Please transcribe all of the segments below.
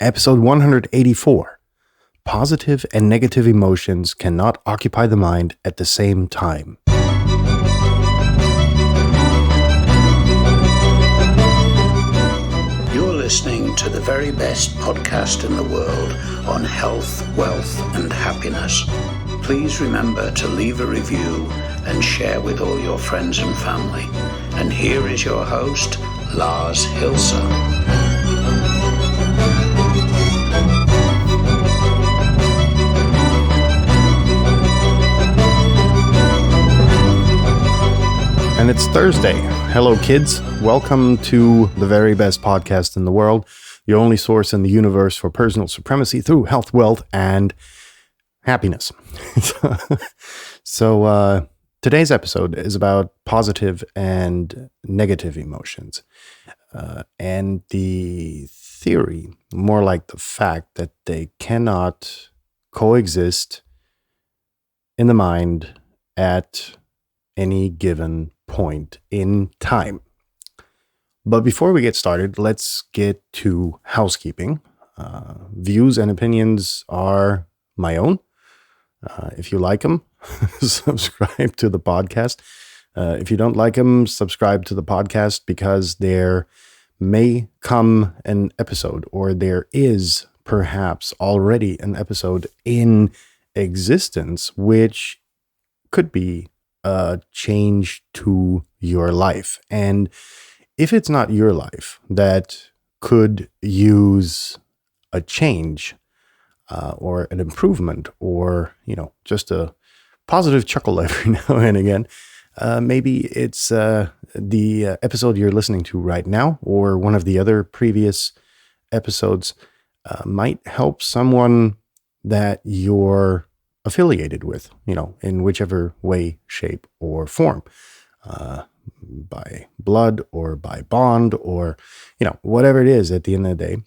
Episode 184. Positive and negative emotions cannot occupy the mind at the same time. You're listening to the very best podcast in the world on health, wealth, and happiness. Please remember to leave a review and share with all your friends and family. And here is your host, Lars Hilser. And it's Thursday. Hello, kids. Welcome to the very best podcast in the world, your only source in the universe for personal supremacy through health, wealth, and happiness. So today's episode is about positive and negative emotions. And the theory, more like the fact that they cannot coexist in the mind at any given point in time. But before we get started, let's get to housekeeping. Views and opinions are my own. If you like them, subscribe to the podcast. If you don't like them, subscribe to the podcast, because there may come an episode, or there is perhaps already an episode in existence, which could be a change to your life. And if it's not your life that could use a change or an improvement, or, just a positive chuckle every now and again, maybe it's the episode you're listening to right now, or one of the other previous episodes might help someone that you're affiliated with, in whichever way, shape, or form, by blood or by bond, or, whatever it is. At the end of the day,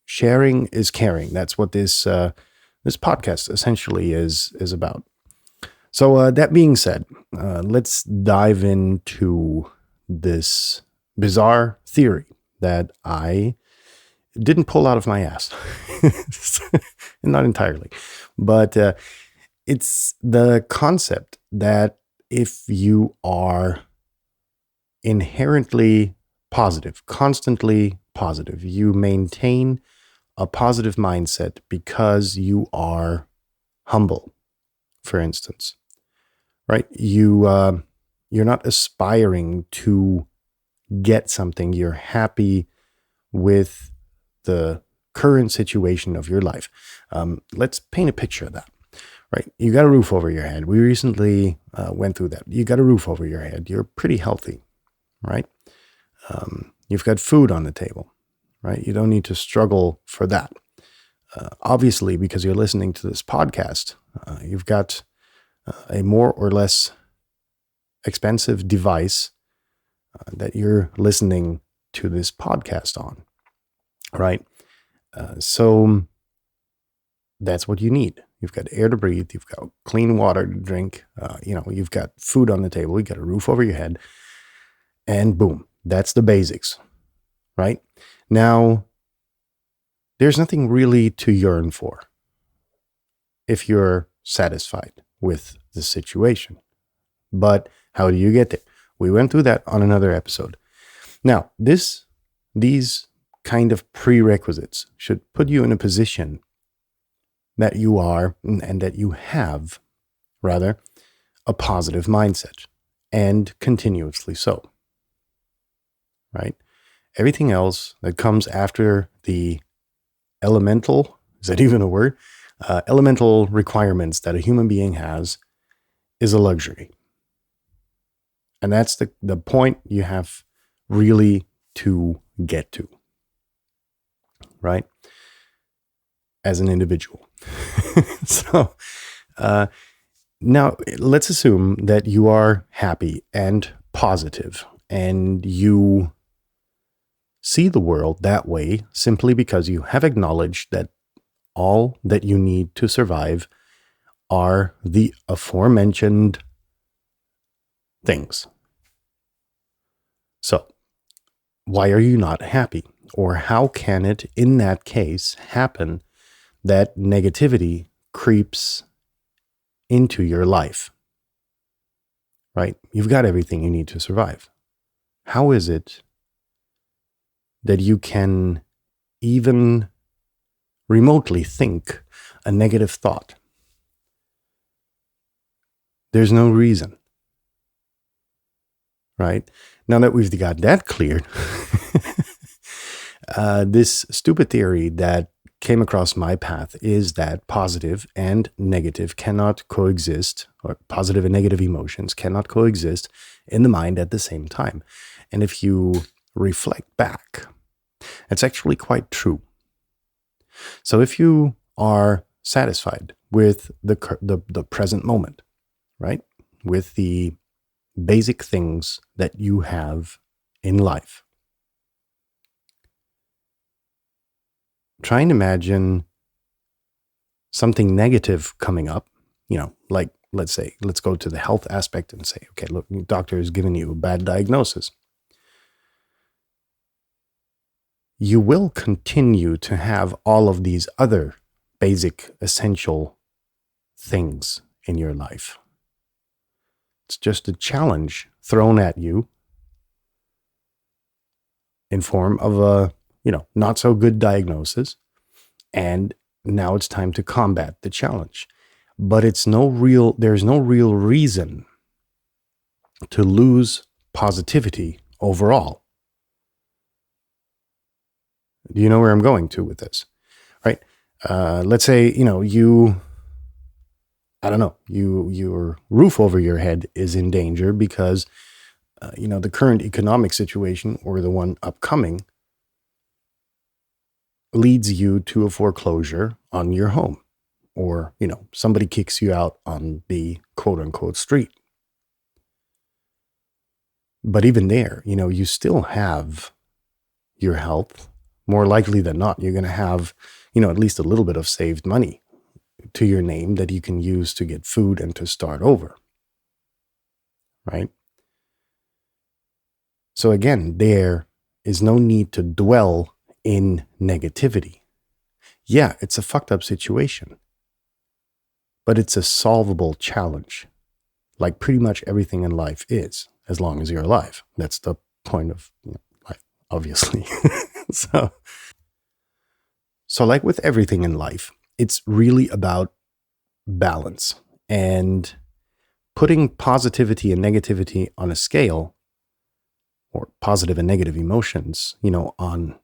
sharing is caring. That's what this podcast essentially is about. So that being said, let's dive into this bizarre theory that I didn't pull out of my ass. Not entirely, but it's the concept that if you are inherently positive, constantly positive, you maintain a positive mindset because you are humble, for instance, right? You're not aspiring to get something. You're happy with the current situation of your life. Let's paint a picture of that, right? You got a roof over your head. We recently went through that. You got a roof over your head. You're pretty healthy, right? You've got food on the table, right? You don't need to struggle for that. Obviously, because you're listening to this podcast, you've got a more or less expensive device that you're listening to this podcast on, right? So that's what you need. You've got air to breathe. You've got clean water to drink. You've got food on the table. You've got a roof over your head. And boom, that's the basics, right? Now, there's nothing really to yearn for if you're satisfied with the situation. But how do you get there? We went through that on another episode. Now, these kind of prerequisites should put you in a position that you are, and that you have, rather, a positive mindset, and continuously so, right? Everything else that comes after the elemental, is that even a word? Elemental requirements that a human being has is a luxury. And that's the point you have really to get to, right? As an individual. So now let's assume that you are happy and positive, and you see the world that way simply because you have acknowledged that all that you need to survive are the aforementioned things. So why are you not happy? or how can it, in that case, happen that negativity creeps into your life? Right? You've got everything you need to survive. How is it that you can even remotely think a negative thought? There's no reason. Right? Now that we've got that cleared, this stupid theory that came across my path is that positive and negative cannot coexist, or positive and negative emotions cannot coexist in the mind at the same time. And if you reflect back, it's actually quite true. So if you are satisfied with the present moment, right, with the basic things that you have in life, try and imagine something negative coming up, like let's go to the health aspect and say, okay, look, the doctor has given you a bad diagnosis. You will continue to have all of these other basic, essential things in your life. It's just a challenge thrown at you in form of a, not so good diagnosis. And now it's time to combat the challenge. But there's no real reason to lose positivity overall. Do you know where I'm going to with this? Right? Let's say, your roof over your head is in danger because, the current economic situation or the one upcoming leads you to a foreclosure on your home, or, somebody kicks you out on the quote unquote street. But even there, you still have your health. More likely than not, you're going to have, at least a little bit of saved money to your name that you can use to get food and to start over. Right? So again, there is no need to dwell in negativity. Yeah, it's a fucked up situation, but it's a solvable challenge, like pretty much everything in life is, as long as you're alive. That's the point of life, obviously. So like with everything in life, it's really about balance and putting positivity and negativity on a scale, or positive and negative emotions, on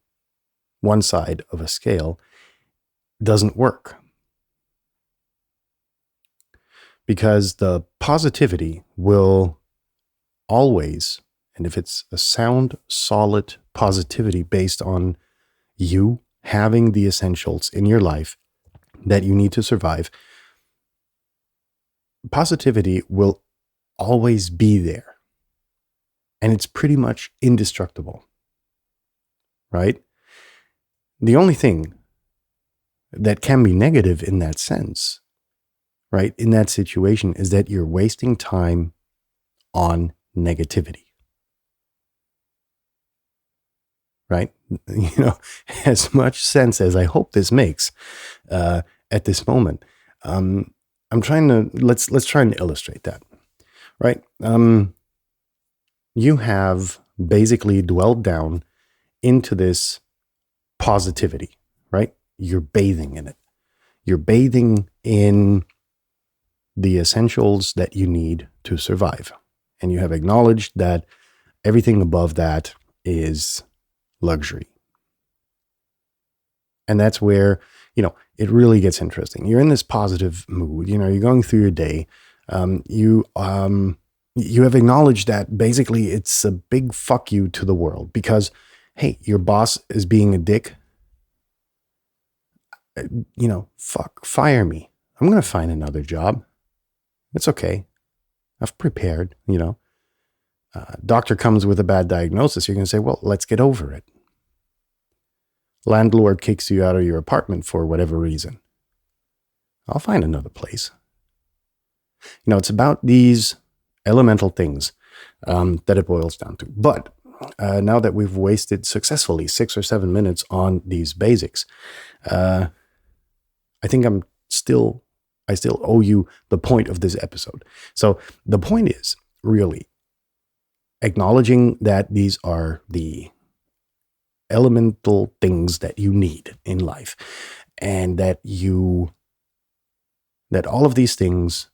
one side of a scale doesn't work. Because the positivity will always, and if it's a sound, solid positivity based on you having the essentials in your life that you need to survive, positivity will always be there. And it's pretty much indestructible, right? The only thing that can be negative in that sense, right, in that situation, is that you're wasting time on negativity. Right? As much sense as I hope this makes at this moment, I'm trying to, let's try and illustrate that, right? You have basically dwelled down into this positivity, right? You're bathing in it. You're bathing in the essentials that you need to survive. And you have acknowledged that everything above that is luxury. And that's where, it really gets interesting. You're in this positive mood, you're going through your day. You have acknowledged that basically it's a big fuck you to the world because, hey, your boss is being a dick. Fire me. I'm going to find another job. It's okay. I've prepared, Doctor comes with a bad diagnosis. You're going to say, well, let's get over it. Landlord kicks you out of your apartment for whatever reason. I'll find another place. It's about these elemental things that it boils down to. But now that we've wasted successfully 6 or 7 minutes on these basics, I think I still owe you the point of this episode. So the point is really acknowledging that these are the elemental things that you need in life, and that all of these things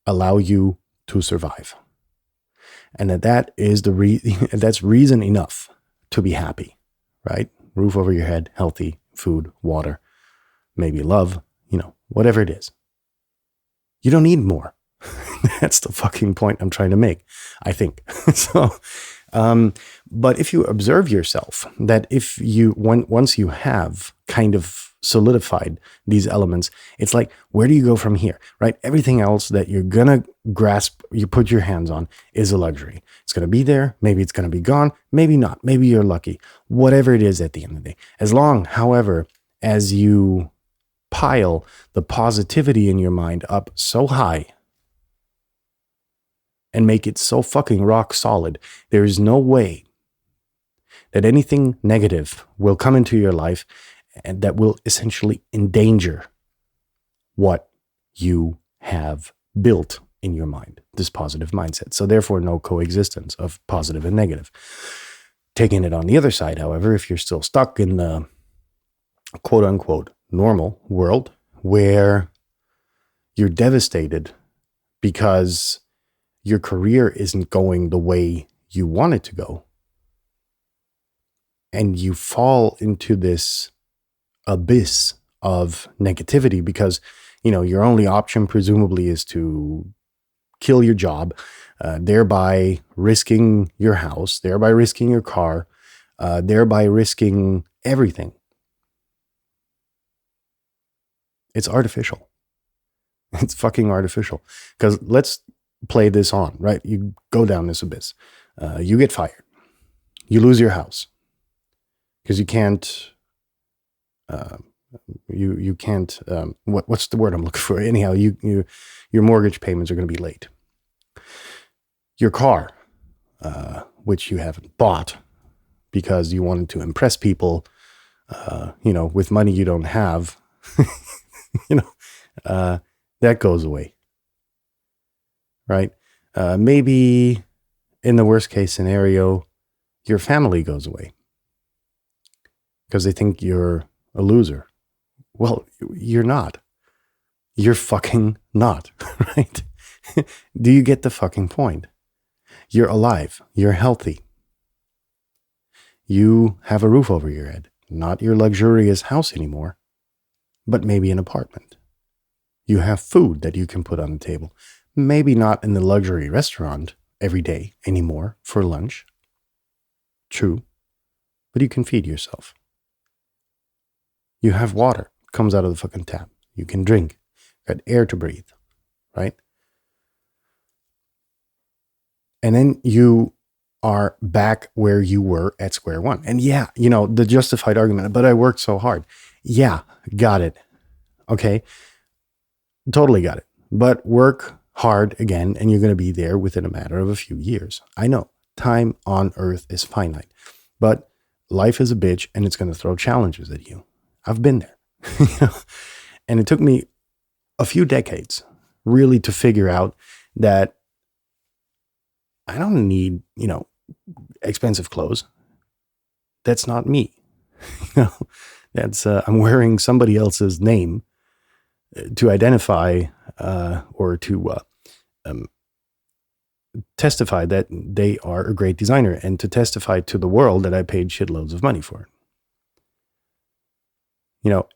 allow you to survive, and that is that's reason enough to be happy, right? Roof over your head, healthy food, water, maybe love, whatever it is. You don't need more. That's the fucking point I'm trying to make, I think. So, but if you observe yourself, that if once you have kind of solidified these elements, it's like, where do you go from here, right? Everything else that you're gonna grasp, you put your hands on, is a luxury. It's gonna be there. Maybe it's gonna be gone. Maybe not. Maybe you're lucky. Whatever it is at the end of the day. As long, however, as you pile the positivity in your mind up so high and make it so fucking rock solid, there is no way that anything negative will come into your life and that will essentially endanger what you have built in your mind, this positive mindset. So therefore, no coexistence of positive and negative. Taking it on the other side, however, if you're still stuck in the quote unquote normal world where you're devastated because your career isn't going the way you want it to go, and you fall into this abyss of negativity because, your only option presumably is to kill your job, thereby risking your house, thereby risking your car, thereby risking everything. It's artificial. It's fucking artificial. Because let's play this on, right? You go down this abyss. You get fired. You lose your house. Because you can't, you can't, what's the word I'm looking for? Anyhow, your mortgage payments are going to be late. Your car, which you haven't bought because you wanted to impress people, with money you don't have, that goes away, right? Maybe in the worst case scenario, your family goes away because they think you're a loser. Well, you're not. You're fucking not, right? Do you get the fucking point? You're alive. You're healthy. You have a roof over your head. Not your luxurious house anymore, but maybe an apartment. You have food that you can put on the table. Maybe not in the luxury restaurant every day anymore for lunch. True. But you can feed yourself. You have water. Comes out of the fucking tap. You can drink. Got air to breathe. Right? And then you are back where you were at square one. And yeah, the justified argument, but I worked so hard. Yeah, got it. Okay. Totally got it. But work hard again, and you're going to be there within a matter of a few years. I know time on earth is finite, but life is a bitch and it's going to throw challenges at you. I've been there. And it took me a few decades really to figure out that I don't need, expensive clothes. That's not me. That's I'm wearing somebody else's name to identify or to testify that they are a great designer, and to testify to the world that I paid shitloads of money for it.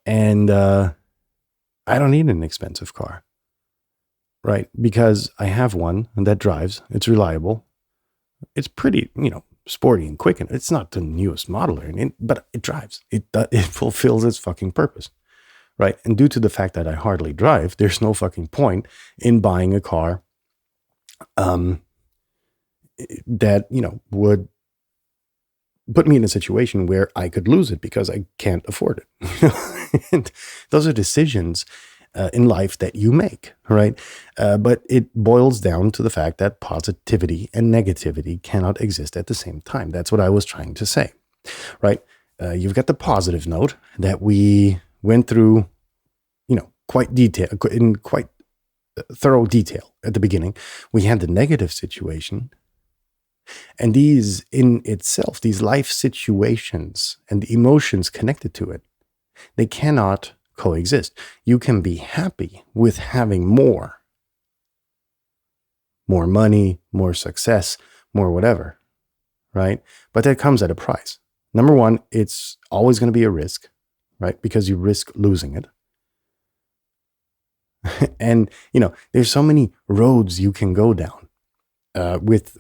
And I don't need an expensive car, right? Because I have one that drives. It's reliable. It's pretty, sporty and quick, and it's not the newest model or anything, but it drives. It fulfills its fucking purpose, right? And due to the fact that I hardly drive, there's no fucking point in buying a car that, would put me in a situation where I could lose it because I can't afford it. And those are decisions in life that you make, right? But it boils down to the fact that positivity and negativity cannot exist at the same time. That's what I was trying to say, right? You've got the positive note that we went through, in quite thorough detail at the beginning. We had the negative situation. And these in itself, these life situations and the emotions connected to it, they cannot coexist. You can be happy with having more money, more success, more whatever, right? But that comes at a price. Number one, it's always going to be a risk, right? Because you risk losing it. And, there's so many roads you can go down with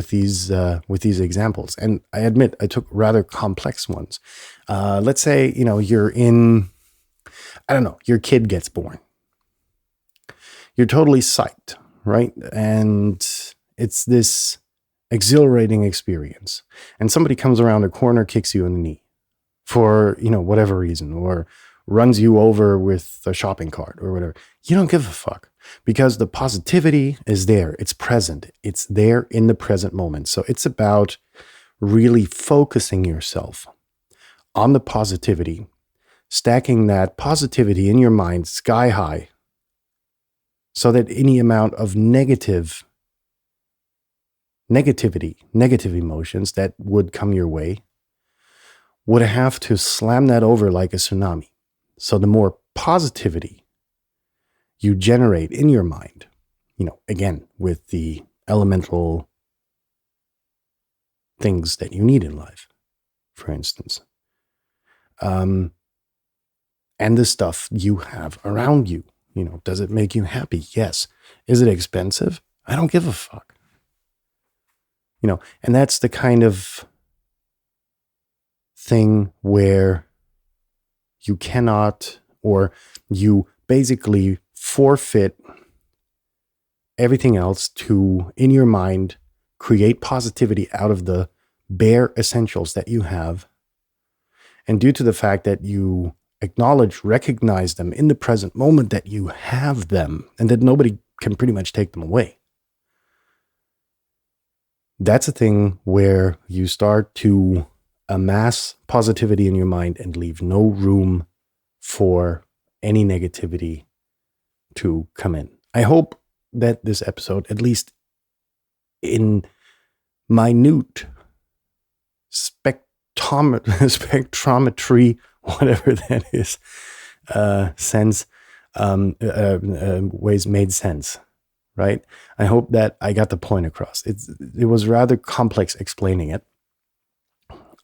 these examples. And I admit I took rather complex ones. Let's say, you're in, I don't know, your kid gets born. You're totally psyched, right? And it's this exhilarating experience. And somebody comes around the corner, kicks you in the knee for, whatever reason, or runs you over with a shopping cart or whatever. You don't give a fuck because the positivity is there. It's present. It's there in the present moment. So it's about really focusing yourself on the positivity, stacking that positivity in your mind sky high so that any amount of negative emotions that would come your way would have to slam that over like a tsunami. So the more positivity you generate in your mind, again, with the elemental things that you need in life, for instance, and the stuff you have around you, does it make you happy? Yes. Is it expensive? I don't give a fuck. And that's the kind of thing where you cannot, or you basically forfeit everything else to, in your mind, create positivity out of the bare essentials that you have. And due to the fact that you recognize them in the present moment that you have them and that nobody can pretty much take them away. That's a thing where you start to amass positivity in your mind and leave no room for any negativity to come in. I hope that this episode, at least in minute spectrometry, whatever that is, sense, ways made sense, right? I hope that I got the point across. It was rather complex explaining it.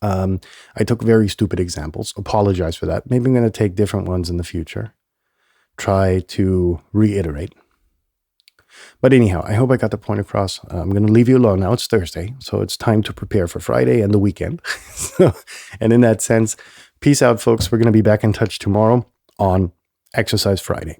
I took very stupid examples. Apologize for that. Maybe I'm going to take different ones in the future. Try to reiterate. But anyhow, I hope I got the point across. I'm going to leave you alone now. It's Thursday, so it's time to prepare for Friday and the weekend. And in that sense, peace out, folks. We're going to be back in touch tomorrow on Exercise Friday.